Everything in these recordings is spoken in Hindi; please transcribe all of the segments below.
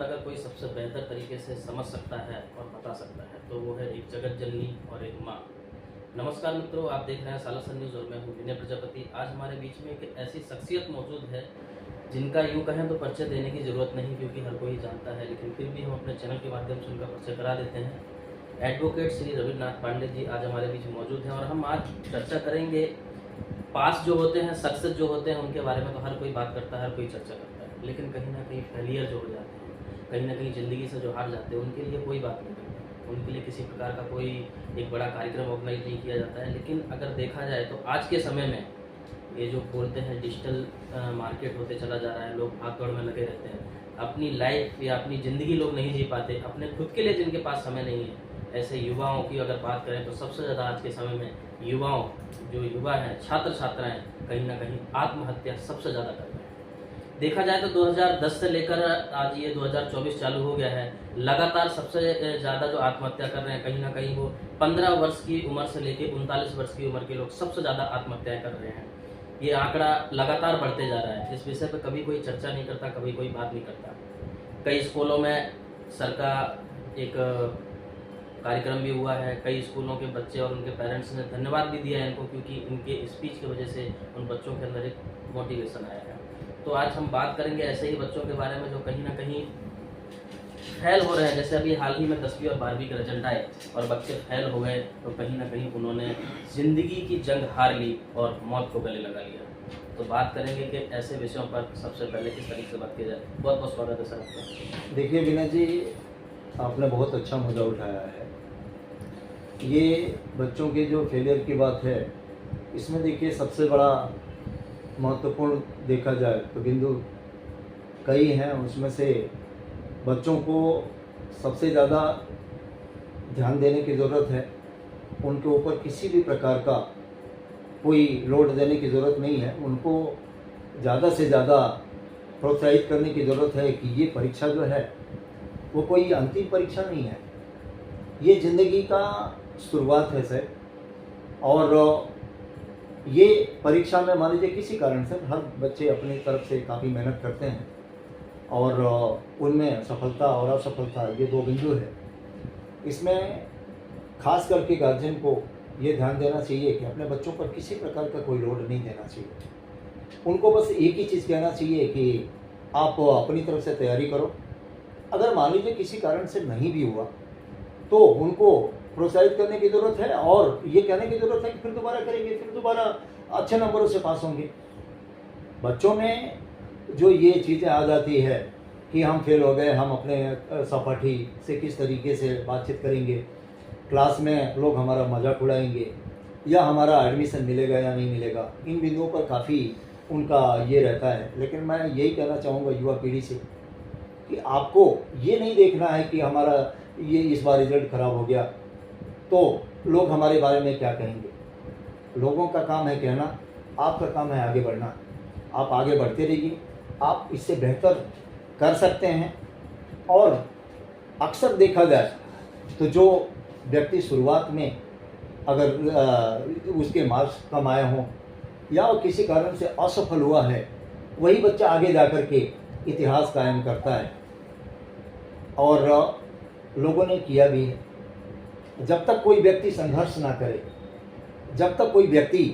कीमत अगर कोई सबसे बेहतर तरीके से समझ सकता है और बता सकता है तो वो है एक जगत जननी और एक माँ। नमस्कार मित्रों, आप देख रहे हैं सालासर न्यूज़ और मैं हूँ विनय प्रजापति। आज हमारे बीच में एक ऐसी शख्सियत मौजूद है जिनका यूँ कहें तो परिचय देने की ज़रूरत नहीं, क्योंकि हर कोई जानता है, लेकिन फिर भी हम अपने चैनल के माध्यम से उनका परिचय करा देते हैं। एडवोकेट श्री रविन्द्रनाथ पांडे जी आज हमारे बीच मौजूद हैं और हम आज चर्चा करेंगे। पास जो होते हैं, सक्सेस जो होते हैं, उनके बारे में तो हर कोई बात करता है, हर कोई चर्चा करता है, लेकिन कहीं ना कहीं फेलियर जो हो जाते हैं, कहीं ना कहीं ज़िंदगी से जो हार जाते हैं, उनके लिए कोई बात नहीं करता, उनके लिए किसी प्रकार का कोई एक बड़ा कार्यक्रम ऑर्गेनाइज नहीं किया जाता है। लेकिन अगर देखा जाए तो आज के समय में ये जो बोलते हैं डिजिटल मार्केट होते चला जा रहा है, लोग भाग दौड़ में लगे रहते हैं, अपनी लाइफ या अपनी ज़िंदगी लोग नहीं जी पाते, अपने खुद के लिए जिनके पास समय नहीं है, ऐसे युवाओं की अगर बात करें तो सबसे ज़्यादा आज के समय में युवाओं जो युवा हैं, छात्र छात्राएं, कहीं ना कहीं आत्महत्या सबसे ज़्यादा कर रहे हैं। देखा जाए तो 2010 से लेकर आज ये 2024 चालू हो गया है, लगातार सबसे ज़्यादा जो आत्महत्या कर रहे हैं, कहीं ना कहीं वो 15 वर्ष की उम्र से लेकर 39 वर्ष की उम्र के लोग सबसे ज़्यादा आत्महत्याएं कर रहे हैं। ये आंकड़ा लगातार बढ़ते जा रहा है। इस विषय पर कभी कोई चर्चा नहीं करता, कभी कोई बात नहीं करता। कई स्कूलों में सर का एक कार्यक्रम भी हुआ है, कई स्कूलों के बच्चे और उनके पेरेंट्स ने धन्यवाद भी दिया है इनको, क्योंकि इनके स्पीच की वजह से उन बच्चों के अंदर एक मोटिवेशन आया है। तो आज हम बात करेंगे ऐसे ही बच्चों के बारे में जो कहीं ना कहीं फेल हो रहे हैं। जैसे अभी हाल ही में 10वीं और 12वीं के रिजल्ट आए और बच्चे फेल हो गए, तो कहीं ना कहीं उन्होंने ज़िंदगी की जंग हार ली और मौत को गले लगा लिया। तो बात करेंगे कि ऐसे विषयों पर सबसे पहले किस तरीके से बात की जाए। बहुत बहुत स्वागत है सर आपका। देखिए विनय जी, आपने बहुत अच्छा मुद्दा उठाया है। ये बच्चों के जो फेलियर की बात है, इसमें देखिए सबसे बड़ा महत्वपूर्ण देखा जाए तो बिंदु कई हैं। उसमें से बच्चों को सबसे ज़्यादा ध्यान देने की ज़रूरत है। उनके ऊपर किसी भी प्रकार का कोई लोड देने की ज़रूरत नहीं है। उनको ज़्यादा से ज़्यादा प्रोत्साहित करने की ज़रूरत है कि ये परीक्षा जो है वो कोई अंतिम परीक्षा नहीं है, ये ज़िंदगी का शुरुआत है सर। और ये परीक्षा में मान लीजिए किसी कारण से हर बच्चे अपनी तरफ से काफ़ी मेहनत करते हैं और उनमें सफलता और असफलता ये दो बिंदु है। इसमें खास करके गार्जियन को ये ध्यान देना चाहिए कि अपने बच्चों पर किसी प्रकार का कोई लोड नहीं देना चाहिए। उनको बस एक ही चीज़ कहना चाहिए कि आप अपनी तरफ से तैयारी करो। अगर मान लीजिए किसी कारण से नहीं भी हुआ तो उनको प्रोत्साहित करने की ज़रूरत है और ये कहने की ज़रूरत है कि फिर दोबारा करेंगे, फिर दोबारा अच्छे नंबरों से पास होंगे। बच्चों में जो ये चीज़ें आ जाती है कि हम फेल हो गए, हम अपने सहपाठी से किस तरीके से बातचीत करेंगे, क्लास में लोग हमारा मजाक उड़ाएंगे या हमारा एडमिशन मिलेगा या नहीं मिलेगा, इन बिंदुओं पर काफ़ी उनका ये रहता है। लेकिन मैं यही कहना चाहूँगा युवा पीढ़ी से कि आपको ये नहीं देखना है कि हमारा ये इस बार रिजल्ट ख़राब हो गया तो लोग हमारे बारे में क्या कहेंगे। लोगों का काम है कहना, आपका काम है आगे बढ़ना। आप आगे बढ़ते रहिए, आप इससे बेहतर कर सकते हैं। और अक्सर देखा जाए तो जो व्यक्ति शुरुआत में अगर उसके मार्क्स कम आए हों या वो किसी कारण से असफल हुआ है, वही बच्चा आगे जाकर के इतिहास कायम करता है और लोगों ने किया भी है। जब तक कोई व्यक्ति संघर्ष ना करे, जब तक कोई व्यक्ति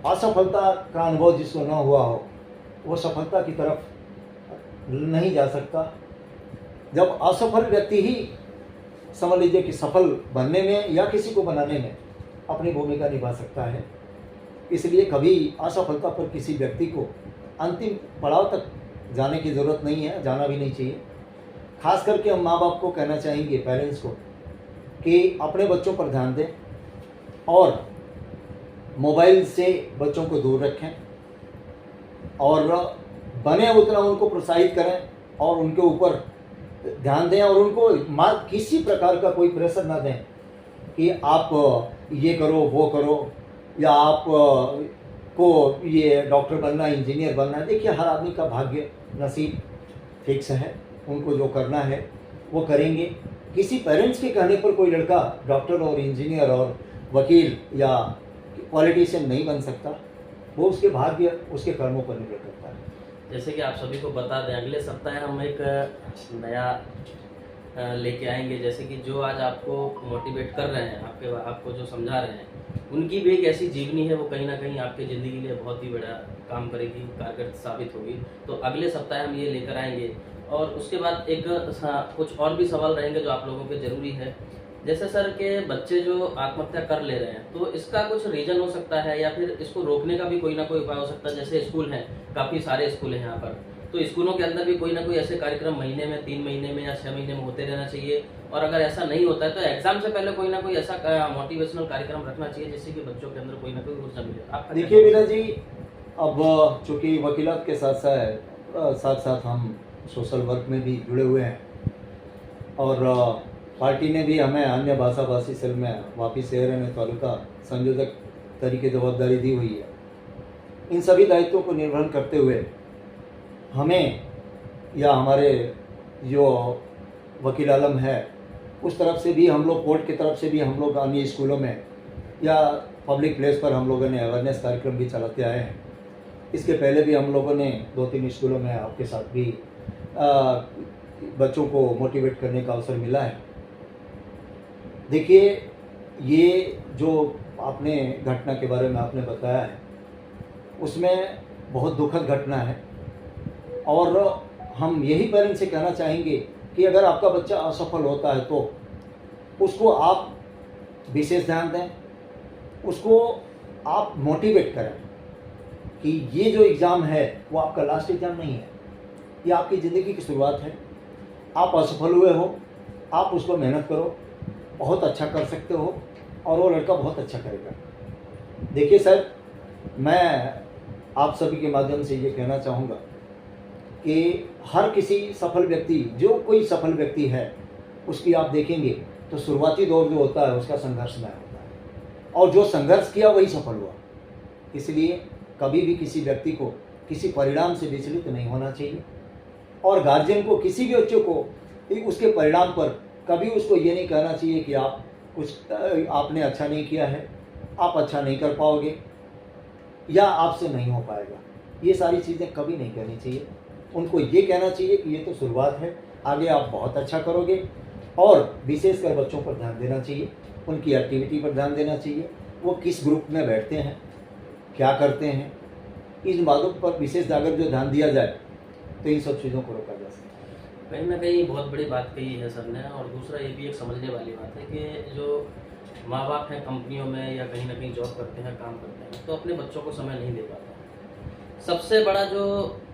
असफलता का अनुभव जिसको न हुआ हो, वो सफलता की तरफ नहीं जा सकता। जब असफल व्यक्ति ही समझ लीजिए कि सफल बनने में या किसी को बनाने में अपनी भूमिका निभा सकता है। इसलिए कभी असफलता पर किसी व्यक्ति को अंतिम पड़ाव तक जाने की ज़रूरत नहीं है, जाना भी नहीं चाहिए। खास करके हम माँ बाप को कहना चाहेंगे, पेरेंट्स को, कि अपने बच्चों पर ध्यान दें और मोबाइल से बच्चों को दूर रखें और बने उतना उनको प्रोत्साहित करें और उनके ऊपर ध्यान दें और उनको किसी प्रकार का कोई प्रेशर ना दें कि आप ये करो वो करो या आप को ये डॉक्टर बनना, इंजीनियर बनना है। देखिए हर आदमी का भाग्य नसीब फिक्स है, उनको जो करना है वो करेंगे। किसी पेरेंट्स के कहने पर कोई लड़का डॉक्टर और इंजीनियर और वकील या पॉलिटिशियन नहीं बन सकता। वो उसके भाग्य, उसके कर्मों पर निर्भर करता है। जैसे कि आप सभी को बता दें, अगले सप्ताह हम एक नया लेके आएंगे। जैसे कि जो आज आपको मोटिवेट कर रहे हैं, आपको जो समझा रहे हैं, उनकी भी एक ऐसी जीवनी है, वो कहीं ना कहीं आपके ज़िंदगी के लिए बहुत ही बड़ा काम करेगी, कारगर साबित होगी। तो अगले सप्ताह हम ये लेकर आएंगे। और उसके बाद एक कुछ और भी सवाल रहेंगे जो आप लोगों के ज़रूरी है। जैसे सर के बच्चे जो आत्महत्या कर ले रहे हैं, तो इसका कुछ रीज़न हो सकता है या फिर इसको रोकने का भी कोई ना कोई उपाय हो सकता है। जैसे स्कूल हैं, काफ़ी सारे स्कूल हैं यहाँ पर, तो स्कूलों के अंदर भी कोई ना कोई ऐसे कार्यक्रम महीने में, 3 महीने में या 6 महीने में होते रहना चाहिए। और अगर ऐसा नहीं होता है तो एग्जाम से पहले कोई ना कोई ऐसा मोटिवेशनल कार्यक्रम रखना चाहिए जिससे कि बच्चों के अंदर कोई ना कोई ऊर्जा मिले। आप देखिए वीरा जी, अब चूँकि वकीलात के साथ साथ हम सोशल वर्क में भी जुड़े हुए हैं, और पार्टी ने भी हमें अन्य भाषा भाषी सेल में वापिस शहर में तालुका संयोजक तरीके जवाबदारी दी हुई है। इन सभी दायित्वों को निर्वहन करते हुए हमें या हमारे जो वकील आलम है उस तरफ से भी हम लोग, कोर्ट की तरफ से भी हम लोग अन्य स्कूलों में या पब्लिक प्लेस पर हम लोगों ने अवेयरनेस कार्यक्रम भी चलाते आए हैं। इसके पहले भी हम लोगों ने 2-3 स्कूलों में आपके साथ भी बच्चों को मोटिवेट करने का अवसर मिला है। देखिए, ये जो आपने घटना के बारे में आपने बताया है, उसमें बहुत दुखद घटना है, और हम यही पेरेंट्स से कहना चाहेंगे कि अगर आपका बच्चा असफल होता है तो उसको आप विशेष ध्यान दें, उसको आप मोटिवेट करें कि ये जो एग्ज़ाम है वो आपका लास्ट एग्ज़ाम नहीं है, ये आपकी ज़िंदगी की शुरुआत है। आप असफल हुए हो, आप उसको मेहनत करो, बहुत अच्छा कर सकते हो, और वो लड़का बहुत अच्छा करेगा। देखिए सर, मैं आप सभी के माध्यम से ये कहना चाहूँगा कि हर किसी सफल व्यक्ति, जो कोई सफल व्यक्ति है, उसकी आप देखेंगे तो शुरुआती दौर जो होता है उसका संघर्षमय होता है, और जो संघर्ष किया वही सफल हुआ। इसलिए कभी भी किसी व्यक्ति को किसी परिणाम से विचलित नहीं होना चाहिए, और गार्जियन को किसी भी बच्चे को उसके परिणाम पर कभी उसको ये नहीं कहना चाहिए कि आपने अच्छा नहीं किया है, आप अच्छा नहीं कर पाओगे, या आपसे नहीं हो पाएगा। ये सारी चीज़ें कभी नहीं कहनी चाहिए। उनको ये कहना चाहिए कि ये तो शुरुआत है, आगे आप बहुत अच्छा करोगे। और विशेषकर बच्चों पर ध्यान देना चाहिए, उनकी एक्टिविटी पर ध्यान देना चाहिए, वो किस ग्रुप में बैठते हैं, क्या करते हैं, इन बातों पर विशेष अगर जो ध्यान दिया जाए तो इन सब चीज़ों को रोका जा सकता है। कहीं ना कहीं बहुत बड़ी बात कही है सर ने। और दूसरा ये भी एक समझने वाली बात है कि जो माँ बाप हैं, कंपनियों में या कहीं ना कहीं जॉब करते हैं, काम करते हैं, तो अपने बच्चों को समय नहीं दे पाते हैं। सबसे बड़ा जो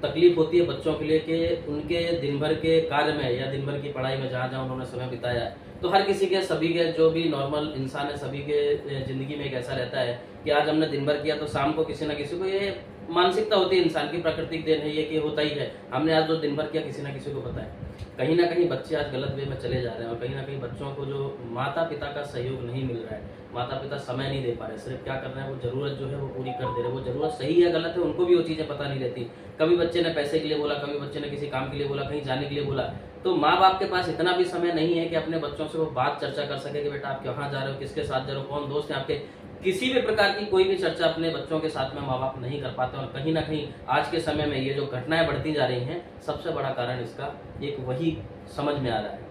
तकलीफ होती है बच्चों के लिए कि उनके दिन भर के कार्य में या दिन भर की पढ़ाई में जहाँ जहाँ उन्होंने समय बिताया है, तो हर किसी के, सभी के, जो भी नॉर्मल इंसान है, सभी के ज़िंदगी में एक ऐसा रहता है कि आज हमने दिन भर किया तो शाम को किसी ना किसी को, ये मानसिकता होती है इंसान की, प्राकृतिक देन है ये कि होता ही है, हमने आज जो दिन भर किया किसी ना किसी को पता है। कहीं ना कहीं बच्चे आज गलत वे में चले जा रहे हैं, और कहीं ना कहीं बच्चों को जो माता पिता का सहयोग नहीं मिल रहा है, माता पिता समय नहीं दे पा रहे, सिर्फ क्या कर रहे हैं, वो ज़रूरत जो है वो पूरी कर दे रहे हैं। वो ज़रूरत सही है गलत है उनको भी वो चीज़ें पता नहीं रहती। कभी बच्चे ने पैसे के लिए बोला, कभी बच्चे ने किसी काम के लिए बोला, कहीं जाने के लिए बोला, तो माँ बाप के पास इतना भी समय नहीं है कि अपने बच्चों से वो बात चर्चा कर सके कि बेटा आप कहाँ जा रहे हो, किसके साथ जा रहे हो, कौन दोस्त है आपके। किसी भी प्रकार की कोई भी चर्चा अपने बच्चों के साथ में माँ बाप नहीं कर पाते। और कहीं ना कहीं आज के समय में ये जो घटनाएं बढ़ती जा रही हैं, सबसे बड़ा कारण इसका एक वही समझ में आ रहा है।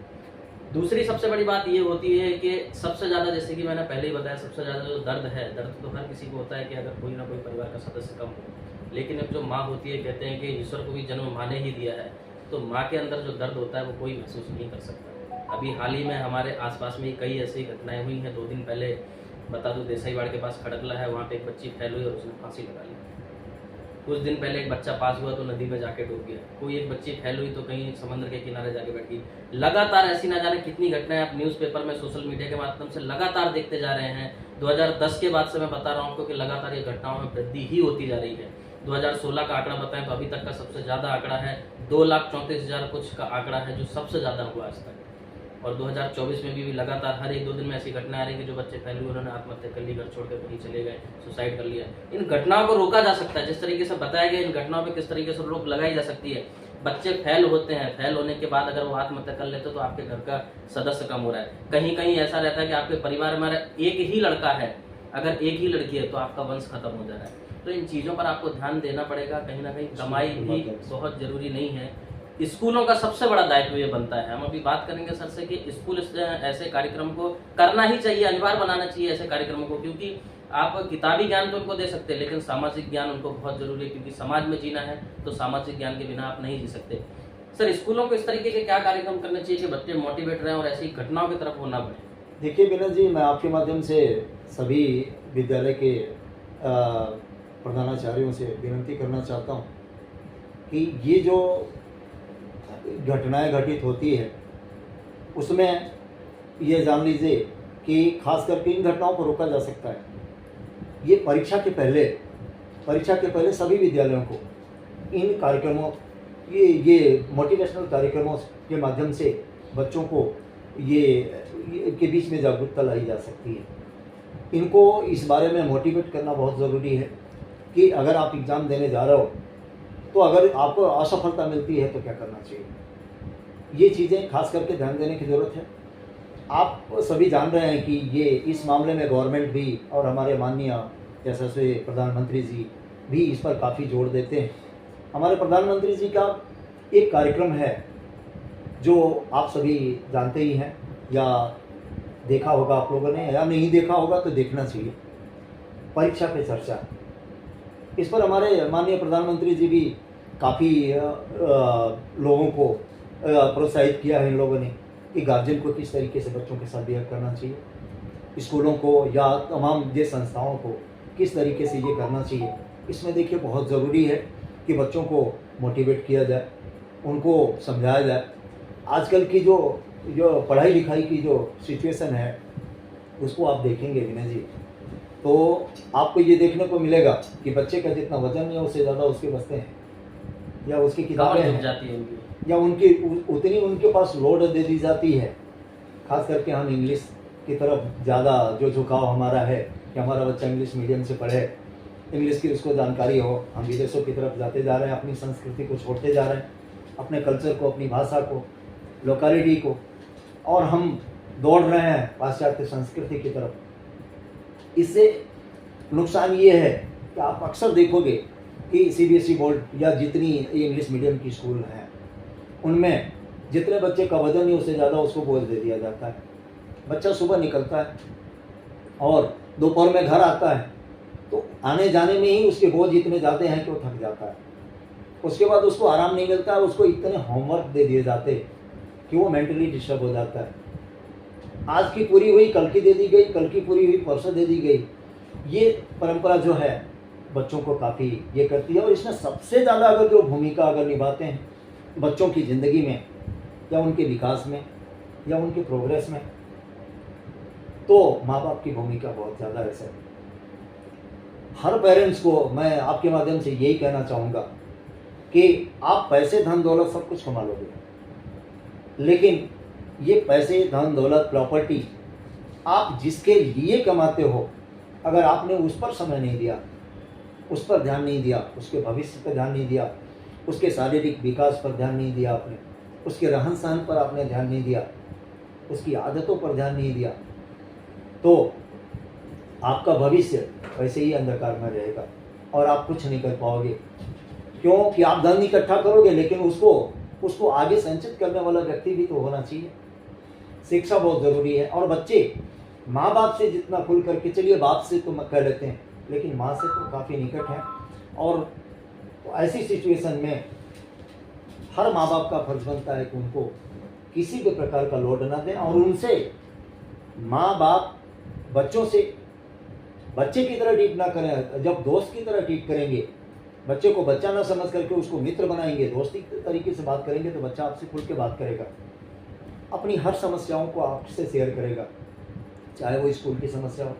दूसरी सबसे बड़ी बात ये होती है कि सबसे ज़्यादा, जैसे कि मैंने पहले ही बताया, सबसे ज़्यादा जो दर्द है, दर्द तो हर किसी को होता है कि अगर कोई ना कोई परिवार का सदस्य कम हो, लेकिन अब जो माँ होती है, कहते हैं कि ईश्वर को भी जन्म माँ ने ही दिया है, तो माँ के अंदर जो दर्द होता है वो कोई महसूस नहीं कर सकता। अभी हाल ही में हमारे आसपास में कई ऐसी घटनाएं हुई हैं। 2 दिन पहले बता दूं, देसाईवाड़ के पास खड़कला है, वहाँ पे एक बच्ची फैल हुई और उसने फांसी लगा ली। कुछ दिन पहले एक बच्चा पास हुआ तो नदी में जाके डूब गया। कोई एक बच्ची फैल हुई तो कहीं समुद्र के किनारे जाके बैठ गई। लगातार ऐसी ना जाने कितनी घटनाएं आप न्यूज़पेपर में, सोशल मीडिया के माध्यम से लगातार देखते जा रहे हैं। 2010 के बाद से मैं बता रहा हूँ आपको कि लगातार ये घटनाओं में वृद्धि ही होती जा रही है। 2016 का आंकड़ा बताएं तो अभी तक का सबसे ज़्यादा आंकड़ा है, 2,34,000 कुछ का आंकड़ा है, जो सबसे ज़्यादा हुआ आज तक। और 2024 में भी लगातार हर 1-2 दिन में ऐसी घटनाएं आ रही कि जो बच्चे फैले हुए उन्होंने आत्महत्या कर ली, घर छोड़कर कहीं चले गए, सुसाइड कर लिया। इन घटनाओं को रोका जा सकता है, जिस तरीके से बताया गया, इन घटनाओं पे किस तरीके से रोक लगाई जा सकती है। बच्चे फैल होते हैं, फैल होने के बाद अगर वो आत्महत्या कर लेते तो आपके घर का सदस्य कम हो रहा है। कहीं कहीं ऐसा रहता है कि आपके परिवार में एक ही लड़का है, अगर एक ही लड़की है तो आपका वंश खत्म हो जा रहा है। तो इन चीज़ों पर आपको ध्यान देना पड़ेगा। कहीं ना कहीं कमाई भी बहुत ज़रूरी नहीं है, स्कूलों का सबसे बड़ा दायित्व ये बनता है। हम अभी बात करेंगे सर से कि स्कूल ऐसे कार्यक्रम को करना ही चाहिए, अनिवार्य बनाना चाहिए ऐसे कार्यक्रमों को, क्योंकि आप किताबी ज्ञान तो उनको दे सकते हैं लेकिन सामाजिक ज्ञान उनको बहुत ज़रूरी है, क्योंकि समाज में जीना है तो सामाजिक ज्ञान के बिना आप नहीं जी सकते। सर, स्कूलों को इस तरीके के क्या कार्यक्रम करने चाहिए कि बच्चे मोटिवेट रहें और ऐसी घटनाओं की तरफ वो ना बढ़े? देखिए विनोद जी, मैं आपके माध्यम से सभी विद्यालय के प्रधानाचार्यों से विनती करना चाहता हूँ कि ये जो घटनाएं घटित होती है उसमें ये जान लीजिए कि खास करके इन घटनाओं को रोका जा सकता है। ये परीक्षा के पहले सभी विद्यालयों को इन कार्यक्रमों ये मोटिवेशनल कार्यक्रमों के माध्यम से बच्चों को ये के बीच में जागरूकता लाई जा सकती है। इनको इस बारे में मोटिवेट करना बहुत ज़रूरी है कि अगर आप एग्ज़ाम देने जा रहे हो तो अगर आपको असफलता मिलती है तो क्या करना चाहिए। ये चीज़ें खास करके ध्यान देने की ज़रूरत है। आप सभी जान रहे हैं कि ये इस मामले में गवर्नमेंट भी और हमारे माननीय यशस्वी प्रधानमंत्री जी भी इस पर काफ़ी जोर देते हैं। हमारे प्रधानमंत्री जी का एक कार्यक्रम है जो आप सभी जानते ही हैं या देखा होगा आप लोगों ने, या नहीं देखा होगा तो देखना चाहिए, परीक्षा पे चर्चा। इस पर हमारे माननीय प्रधानमंत्री जी भी काफ़ी लोगों को प्रोत्साहित किया है इन लोगों ने कि गार्जियन को किस तरीके से बच्चों के साथ बिहेव करना चाहिए, स्कूलों को या तमाम ये संस्थाओं को किस तरीके से ये करना चाहिए। इसमें देखिए बहुत ज़रूरी है कि बच्चों को मोटिवेट किया जाए, उनको समझाया जाए। आजकल की जो पढ़ाई लिखाई की जो सिचुएशन है उसको आप देखेंगे विनय जी, तो आपको ये देखने को मिलेगा कि बच्चे का जितना वजन है उससे ज़्यादा उसके बस्ते हैं या उसकी किताबें हैं जाती है या उनकी उतनी उनके पास लोड दे दी जाती है। खास करके हम इंग्लिश की तरफ ज़्यादा जो झुकाव हमारा है कि हमारा बच्चा इंग्लिश मीडियम से पढ़े, इंग्लिश की उसको जानकारी हो। हम विदेशों की तरफ जाते जा रहे हैं, अपनी संस्कृति को छोड़ते जा रहे हैं, अपने कल्चर को, अपनी भाषा को, लोकेलिटी को, और हम दौड़ रहे हैं पाश्चात्य संस्कृति की तरफ। इससे नुकसान ये है कि आप अक्सर देखोगे कि सीबीएसई बोर्ड या जितनी इंग्लिश मीडियम की स्कूल हैं उनमें जितने बच्चे का वजन नहीं उससे ज़्यादा उसको बोझ दे दिया जाता है। बच्चा सुबह निकलता है और दोपहर में घर आता है तो आने जाने में ही उसके बोझ इतने ज़्यादा हैं कि वो थक जाता है। उसके बाद उसको आराम नहीं मिलता है, उसको इतने होमवर्क दे दिए जाते कि वो मेंटली डिस्टर्ब हो जाता है। आज की पूरी हुई कल की दे दी गई, कल की पूरी हुई परसों दे दी गई। ये परंपरा जो है बच्चों को काफ़ी ये करती है, और इसमें सबसे ज़्यादा अगर जो भूमिका अगर निभाते हैं बच्चों की ज़िंदगी में या उनके विकास में या उनके प्रोग्रेस में, तो माँ बाप की भूमिका बहुत ज़्यादा है सर। हर पेरेंट्स को मैं आपके माध्यम से यही कहना चाहूँगा कि आप पैसे धन दौलत सब कुछ कमा लोगे, लेकिन ये पैसे धन दौलत प्रॉपर्टी आप जिसके लिए कमाते हो, अगर आपने उस पर समय नहीं दिया, उस पर ध्यान नहीं दिया, उसके भविष्य पर ध्यान नहीं दिया, उसके शारीरिक विकास पर ध्यान नहीं दिया आपने, उसके रहन सहन पर आपने ध्यान नहीं दिया, उसकी आदतों पर ध्यान नहीं दिया, तो आपका भविष्य वैसे ही अंधकार में रहेगा और आप कुछ नहीं कर पाओगे। क्योंकि आप धन इकट्ठा करोगे लेकिन उसको आगे संचित करने वाला व्यक्ति भी तो होना चाहिए। शिक्षा बहुत ज़रूरी है, और बच्चे माँ बाप से जितना खुल करके, चलिए बाप से तो कह लेते हैं लेकिन माँ से तो काफ़ी निकट हैं, और तो ऐसी सिचुएशन में हर माँ बाप का फर्ज बनता है कि उनको किसी भी प्रकार का लोड ना दें, और उनसे माँ बाप बच्चों से बच्चे की तरह ट्रीट ना करें। जब दोस्त की तरह ट्रीट करेंगे, बच्चे को बच्चा ना समझ करके उसको मित्र बनाएंगे, दोस्ती तरीके से बात करेंगे, तो बच्चा आपसे खुल के बात करेगा, अपनी हर समस्याओं को आपसे शेयर करेगा, चाहे वो स्कूल की समस्या हो,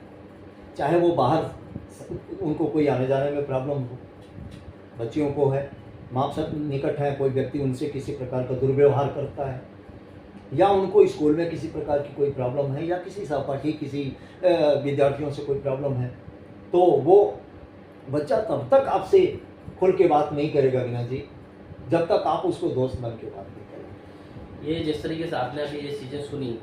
चाहे वो बाहर उनको कोई आने जाने में प्रॉब्लम हो, बच्चियों को है, माँ बाप निकट है, कोई व्यक्ति उनसे किसी प्रकार का दुर्व्यवहार करता है, या उनको स्कूल में किसी प्रकार की कोई प्रॉब्लम है, या किसी सहपाठी किसी विद्यार्थियों से कोई प्रॉब्लम है, तो वो बच्चा तब तक आपसे खुल के बात नहीं करेगा विनय जी, जब तक आप उसको दोस्त बन के बात नहीं करेंगे। ये जिस तरीके से आपने अभी ये चीज़ें सुनी,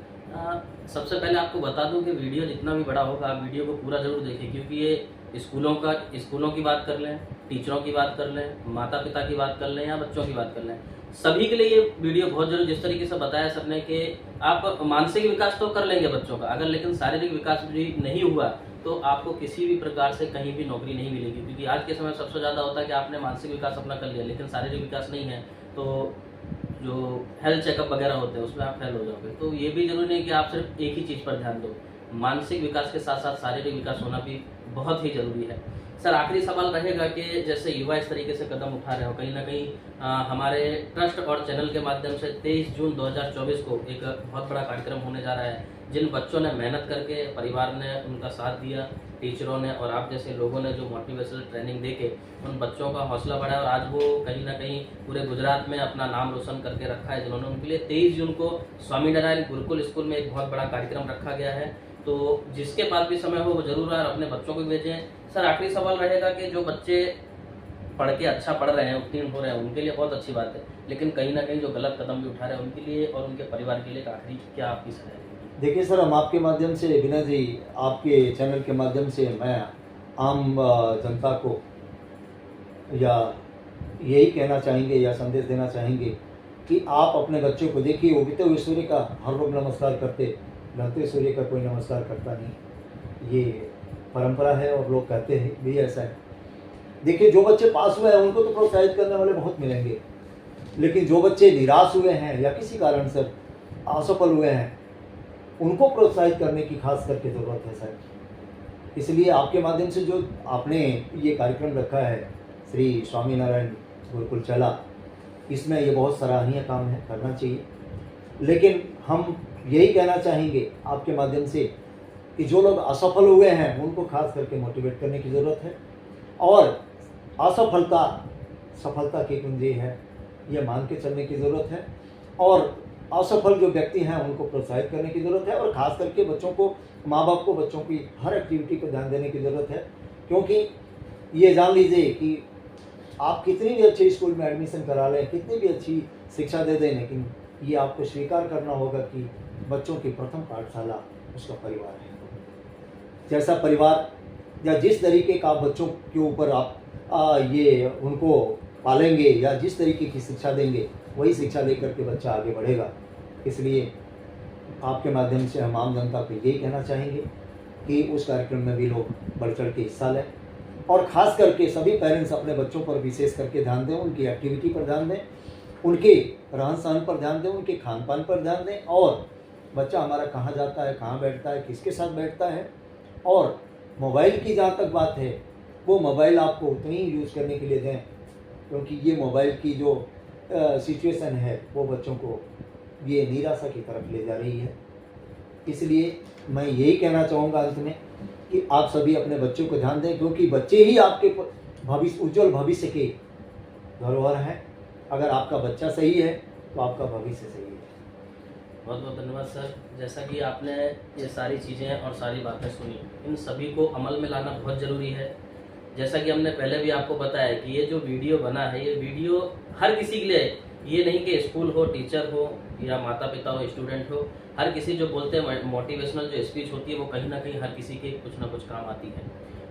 सबसे पहले आपको बता दूं कि वीडियो जितना भी बड़ा होगा आप वीडियो को पूरा ज़रूर देखें, क्योंकि ये स्कूलों की बात कर लें, टीचरों की बात कर लें, माता पिता की बात कर लें या बच्चों की बात कर लें, सभी के लिए ये वीडियो बहुत जरूरी। जिस तरीके से बताया सर ने कि आप मानसिक विकास तो कर लेंगे बच्चों का, अगर लेकिन शारीरिक विकास भी नहीं हुआ तो आपको किसी भी प्रकार से कहीं भी नौकरी नहीं मिलेगी। क्योंकि आज के समय में सबसे ज़्यादा होता है कि आपने मानसिक विकास अपना कर लिया लेकिन शारीरिक विकास नहीं है, तो जो हेल्थ चेकअप वगैरह होते हैं उसमें आप फेल हो जाओगे। तो ये भी जरूरी नहीं कि आप सिर्फ एक ही चीज़ पर ध्यान दो, मानसिक विकास के साथ साथ शारीरिक विकास होना भी बहुत ही जरूरी है। सर आखिरी सवाल रहेगा कि जैसे युवा इस तरीके से कदम उठा रहे हो, कहीं ना कहीं हमारे ट्रस्ट और चैनल के माध्यम से 23 जून 2024 को एक बहुत बड़ा कार्यक्रम होने जा रहा है। जिन बच्चों ने मेहनत करके, परिवार ने उनका साथ दिया, टीचरों ने और आप जैसे लोगों ने जो मोटिवेशनल ट्रेनिंग देके उन बच्चों का हौसला बढ़ाया और आज वो कहीं ना कहीं पूरे गुजरात में अपना नाम रोशन करके रखा है, जिन्होंने उनके लिए 23 जून को स्वामी नारायण गुरुकुल स्कूल में एक बहुत बड़ा कार्यक्रम रखा गया है। तो जिसके पास भी समय हो वो जरूर आए और अपने बच्चों को भेजें। सर आखिरी सवाल रहेगा कि जो बच्चे पढ़ के अच्छा पढ़ रहे हैं, उत्तीर्ण हो रहे हैं, उनके लिए बहुत अच्छी बात है, लेकिन कहीं ना कहीं जो गलत कदम भी उठा रहे हैं उनके लिए और उनके परिवार के लिए आखिरी क्या आपकी सलाह है? देखिए सर, हम आपके माध्यम से, विनय जी, आपके चैनल के माध्यम से मैं आम जनता को या यही कहना चाहेंगे या संदेश देना चाहेंगे कि आप अपने बच्चों को देखिए, उगते हुए सूर्य का हर लोग नमस्कार करते, ढलते सूर्य का कोई नमस्कार करता नहीं। ये परंपरा है और लोग कहते हैं भी ऐसा है। देखिए, जो बच्चे पास हुए हैं उनको तो प्रोत्साहित करने वाले बहुत मिलेंगे, लेकिन जो बच्चे निराश हुए हैं या किसी कारण से असफल हुए हैं उनको प्रोत्साहित करने की खास करके ज़रूरत है सर। इसलिए आपके माध्यम से जो आपने ये कार्यक्रम रखा है, श्री स्वामीनारायण गुरुकुल चला, इसमें ये बहुत सराहनीय काम है, करना चाहिए। लेकिन हम यही कहना चाहेंगे आपके माध्यम से कि जो लोग असफल हुए हैं उनको खास करके मोटिवेट करने की ज़रूरत है और असफलता सफलता की कुंजी है, ये मान के चलने की ज़रूरत है और असफल जो व्यक्ति हैं उनको प्रोत्साहित करने की ज़रूरत है और ख़ास करके बच्चों को, माँ बाप को बच्चों की हर एक्टिविटी पर ध्यान देने की ज़रूरत है। क्योंकि ये जान लीजिए कि आप कितनी भी अच्छे स्कूल में एडमिशन करा लें, कितनी भी अच्छी शिक्षा दे दें, लेकिन ये आपको स्वीकार करना होगा कि बच्चों की प्रथम पाठशाला उसका परिवार है। जैसा परिवार या जिस तरीके का बच्चों के ऊपर आप ये उनको पालेंगे या जिस तरीके की शिक्षा देंगे, वही शिक्षा लेकर के बच्चा आगे बढ़ेगा। इसलिए आपके माध्यम से हम आम जनता को यही कहना चाहेंगे कि उस कार्यक्रम में भी लोग बढ़ चढ़ के हिस्सा लें और ख़ास करके सभी पेरेंट्स अपने बच्चों पर विशेष करके ध्यान दें, उनकी एक्टिविटी पर ध्यान दें, उनके रहन सहन पर ध्यान दें, उनके खान पान पर ध्यान दें और बच्चा हमारा कहाँ जाता है, कहाँ बैठता है, किसके साथ बैठता है। और मोबाइल की जहाँ तक बात है, वो मोबाइल आपको उतनी ही यूज़ करने के लिए दें, क्योंकि ये मोबाइल की जो सिचुएशन है वो बच्चों को ये निराशा की तरफ ले जा रही है। इसलिए मैं यही कहना चाहूँगा अंत में कि आप सभी अपने बच्चों को ध्यान दें, क्योंकि बच्चे ही आपके भविष्य, उज्जवल भविष्य के धरोहर हैं। अगर आपका बच्चा सही है तो आपका भविष्य सही है। बहुत बहुत धन्यवाद सर। जैसा कि आपने ये सारी चीज़ें और सारी बातें सुनी, इन सभी को अमल में लाना बहुत ज़रूरी है। जैसा कि हमने पहले भी आपको बताया कि ये जो वीडियो बना है, ये वीडियो हर किसी के लिए, ये नहीं कि स्कूल हो, टीचर हो या माता पिता हो, स्टूडेंट हो, हर किसी जो बोलते हैं मोटिवेशनल जो स्पीच होती है वो कहीं ना कहीं हर किसी के कुछ ना कुछ काम आती है।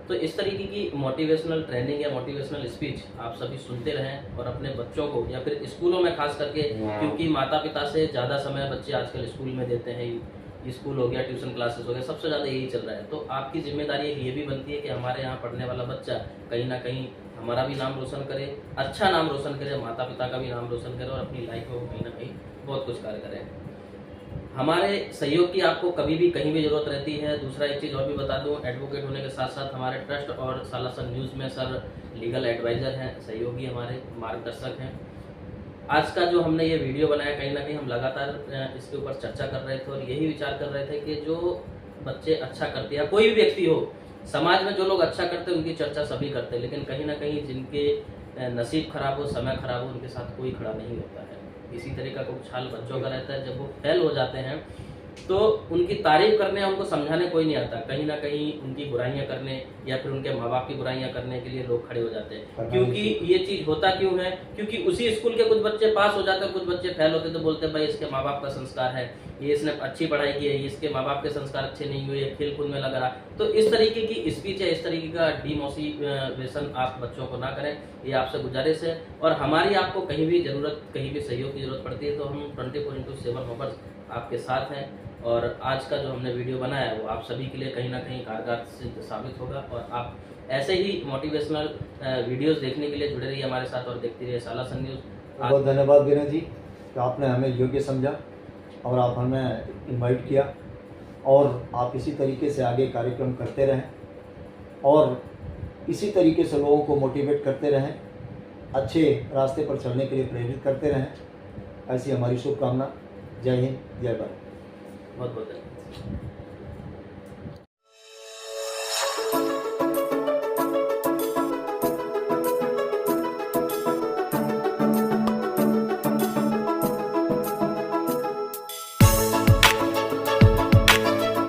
तो इस तरीके की मोटिवेशनल ट्रेनिंग या मोटिवेशनल स्पीच आप सभी सुनते रहें और अपने बच्चों को, या फिर स्कूलों में खास करके, क्योंकि माता पिता से ज़्यादा समय बच्चे आजकल स्कूल में देते हैं, स्कूल हो गया, ट्यूशन क्लासेस हो गया, सबसे ज़्यादा यही चल रहा है। तो आपकी जिम्मेदारी ये भी बनती है कि हमारे यहाँ पढ़ने वाला बच्चा कहीं ना कहीं हमारा भी नाम रोशन करे, अच्छा नाम रोशन करे, माता पिता का भी नाम रोशन करे और अपनी लाइफ में कहीं ना कहीं बहुत कुछ कार्य करें। हमारे सहयोग की आपको कभी भी कहीं भी जरूरत रहती है। दूसरा एक चीज़ और भी बता दूं, एडवोकेट होने के साथ साथ हमारे ट्रस्ट और सालासन न्यूज़ में सर लीगल एडवाइज़र हैं, सहयोगी हमारे मार्गदर्शक हैं। आज का जो हमने ये वीडियो बनाया, कहीं ना कहीं हम लगातार इसके ऊपर चर्चा कर रहे थे और यही विचार कर रहे थे कि जो बच्चे अच्छा करते हैं या कोई भी व्यक्ति हो, समाज में जो लोग अच्छा करते हैं उनकी चर्चा सभी करते हैं, लेकिन कहीं ना कहीं जिनके नसीब खराब हो, समय खराब हो, उनके साथ कोई खड़ा नहीं होता है। इसी तरह का कुछ हाल बच्चों का रहता है। जब वो फेल हो जाते हैं तो उनकी तारीफ करने, उनको समझाने कोई नहीं आता, कहीं ना कहीं उनकी बुराइयां करने या फिर उनके माँ बाप की बुराइयां करने के लिए लोग खड़े हो जाते हैं। क्योंकि ये चीज होता क्यों है, क्योंकि उसी स्कूल के कुछ बच्चे पास हो जाते हैं, कुछ बच्चे फेल होते, तो बोलते हैं भाई इसके माँ बाप का संस्कार है, ये इसने अच्छी पढ़ाई की है, इसके माँ बाप के संस्कार अच्छे नहीं हुए, खेल कूद में लगा रहा। तो इस तरीके की स्पीच है, इस तरीके का डिमोटिवेशन आप बच्चों को ना करें, ये आपसे गुजारिश है। और हमारी आपको कहीं भी जरूरत, कहीं भी सहयोग की जरूरत पड़ती है तो हम 24/7 होकर आपके साथ हैं। और आज का जो हमने वीडियो बनाया है वो आप सभी के लिए कहीं ना कहीं कारगर सिद्ध साबित होगा। और आप ऐसे ही मोटिवेशनल वीडियोस देखने के लिए जुड़े रहिए हमारे साथ और देखते रहिए साला सन न्यूज़। बहुत धन्यवाद विनय जी कि आपने हमें योग्य समझा और आप हमें इनवाइट किया, और आप इसी तरीके से आगे कार्यक्रम करते रहें और इसी तरीके से लोगों को मोटिवेट करते रहें, अच्छे रास्ते पर चलने के लिए प्रेरित करते रहें। ऐसी हमारी शुभकामना। जय हिंद, जय भारत। बहुत बहुत धन्यवाद।